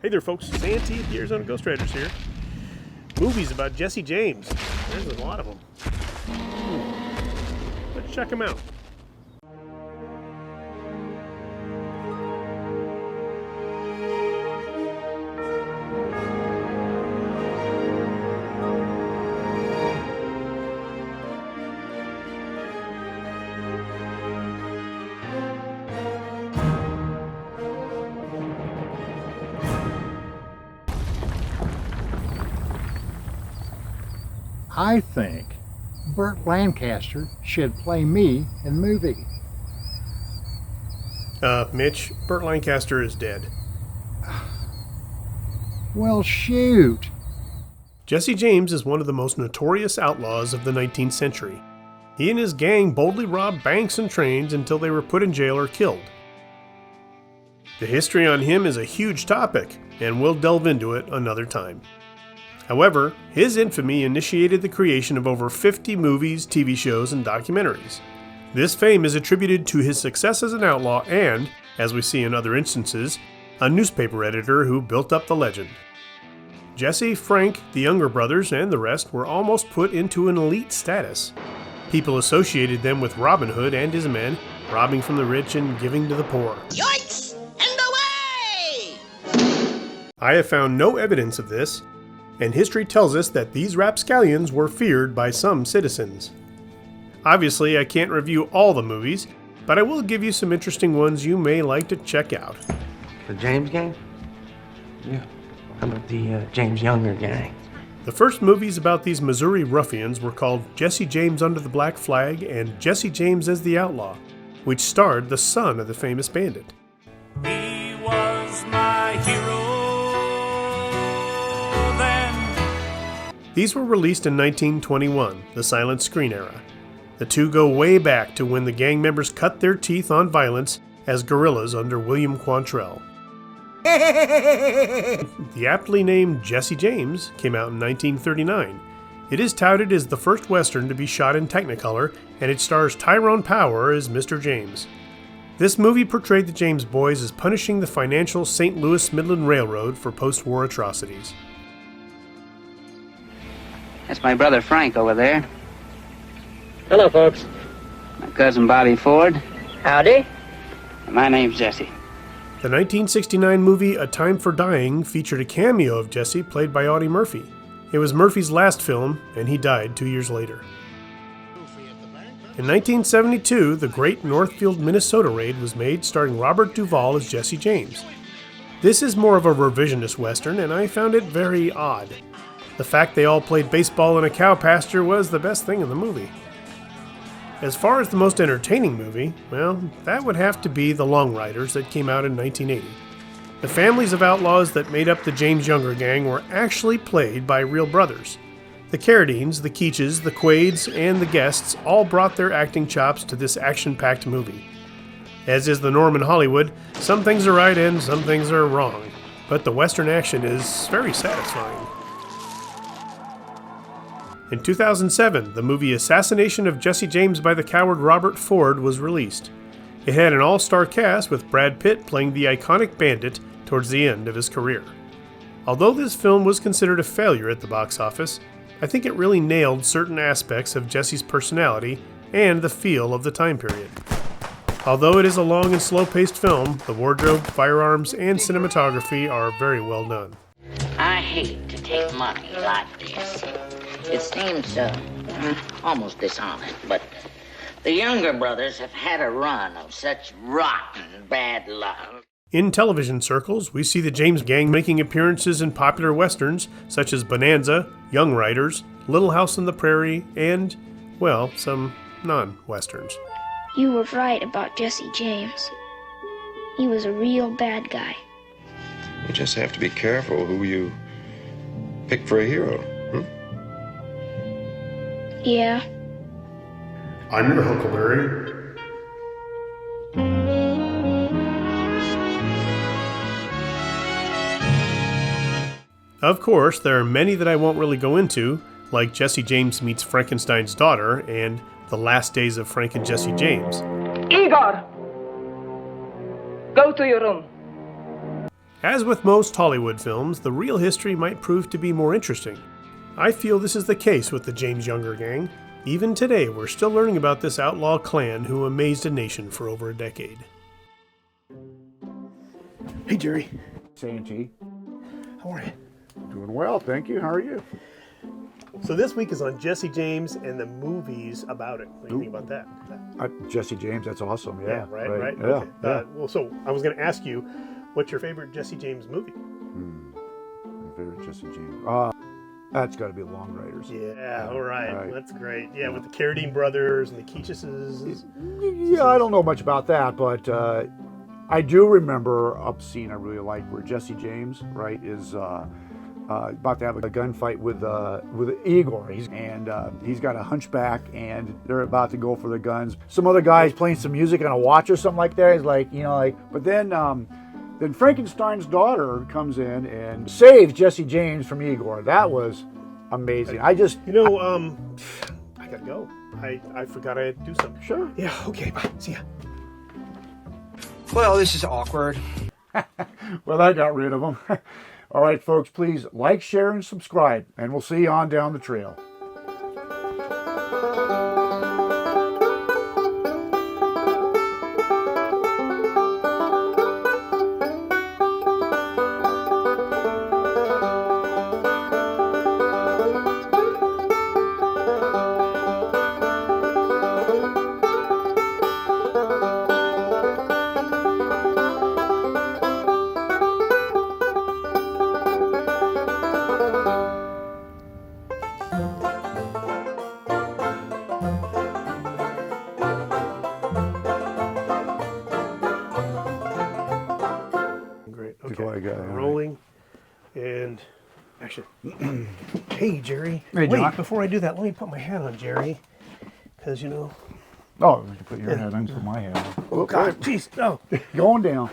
Hey there, folks. Santee at the Arizona Ghostwriters here. Movies about Jesse James. There's a lot of them. Let's check them out. I think Burt Lancaster should play me in the movie. Mitch, Burt Lancaster is dead. Well, shoot. Jesse James is one of the most notorious outlaws of the 19th century. He and his gang boldly robbed banks and trains until they were put in jail or killed. The history on him is a huge topic, and we'll delve into it another time. However, his infamy initiated the creation of over 50 movies, TV shows, and documentaries. This fame is attributed to his success as an outlaw and, as we see in other instances, a newspaper editor who built up the legend. Jesse, Frank, the younger brothers, and the rest were almost put into an elite status. People associated them with Robin Hood and his men, robbing from the rich and giving to the poor. Yoinks! And away! I have found no evidence of this, and history tells us that these rapscallions were feared by some citizens. Obviously, I can't review all the movies, but I will give you some interesting ones you may like to check out. The James gang? Yeah. How about the James Younger gang? The first movies about these Missouri ruffians were called Jesse James Under the Black Flag and Jesse James as the Outlaw, which starred the son of the famous bandit. He was my hero then. These were released in 1921, the silent screen era. The two go way back to when the gang members cut their teeth on violence as guerrillas under William Quantrell. The aptly named Jesse James came out in 1939. It is touted as the first Western to be shot in Technicolor, and it stars Tyrone Power as Mr. James. This movie portrayed the James boys as punishing the financial St. Louis Midland Railroad for post-war atrocities. That's my brother Frank over there. Hello, folks. My cousin Bobby Ford. Howdy. And my name's Jesse. The 1969 movie A Time for Dying featured a cameo of Jesse played by Audie Murphy. It was Murphy's last film, and he died 2 years later. In 1972, the Great Northfield, Minnesota raid was made starring Robert Duvall as Jesse James. This is more of a revisionist Western, and I found it very odd. The fact they all played baseball in a cow pasture was the best thing in the movie. As far as the most entertaining movie, well, that would have to be The Long Riders that came out in 1980. The families of outlaws that made up the James Younger gang were actually played by real brothers. The Carradines, the Keaches, the Quaids, and the Guests all brought their acting chops to this action-packed movie. As is the norm in Hollywood, some things are right and some things are wrong, but the Western action is very satisfying. In 2007, the movie Assassination of Jesse James by the Coward Robert Ford was released. It had an all-star cast with Brad Pitt playing the iconic bandit towards the end of his career. Although this film was considered a failure at the box office, I think it really nailed certain aspects of Jesse's personality and the feel of the time period. Although it is a long and slow-paced film, the wardrobe, firearms, and cinematography are very well done. I hate to take money like this. It seems almost dishonest, but the Younger brothers have had a run of such rotten bad luck. In television circles, we see the James gang making appearances in popular westerns such as Bonanza, Young Riders, Little House on the Prairie, and, well, some non-westerns. You were right about Jesse James. He was a real bad guy. You just have to be careful who you pick for a hero. Yeah. I'm your Huckleberry. Of course, there are many that I won't really go into, like Jesse James Meets Frankenstein's Daughter and The Last Days of Frank and Jesse James. Igor! Go to your room. As with most Hollywood films, the real history might prove to be more interesting. I feel this is the case with the James Younger gang. Even today, we're still learning about this outlaw clan who amazed a nation for over a decade. Hey, Jerry. Santy. How are you? Doing well, thank you. How are you? So this week is on Jesse James and the movies about it. What do you think about that? Jesse James, that's awesome. Yeah, right. Yeah, Okay. yeah. Well, so I was going to ask you, what's your favorite Jesse James movie? My favorite Jesse James. That's got to be Long Riders. Yeah, all right. That's great. Yeah, with the Carradine brothers and the Keachises. Yeah, I don't know much about that, but I do remember a scene I really like where Jesse James, right, is about to have a gunfight with Igor. He's got a hunchback, and they're about to go for the guns. Some other guy's playing some music on a watch or something like that. He's like, but then Frankenstein's daughter comes in and saves Jesse James from Igor. That was amazing. I gotta go. I forgot I had to do something. Sure. Yeah. Okay. Bye. See ya. Well, this is awkward. Well, I got rid of him. All right, folks, please like, share, and subscribe, and we'll see you on down the trail. Rolling. And actually, hey, Jerry. Hey, John. Wait, before I do that, let me put my hat on, Jerry. Because, Oh, you can put your hat on for my hat. Oh, God, jeez, no. Going down.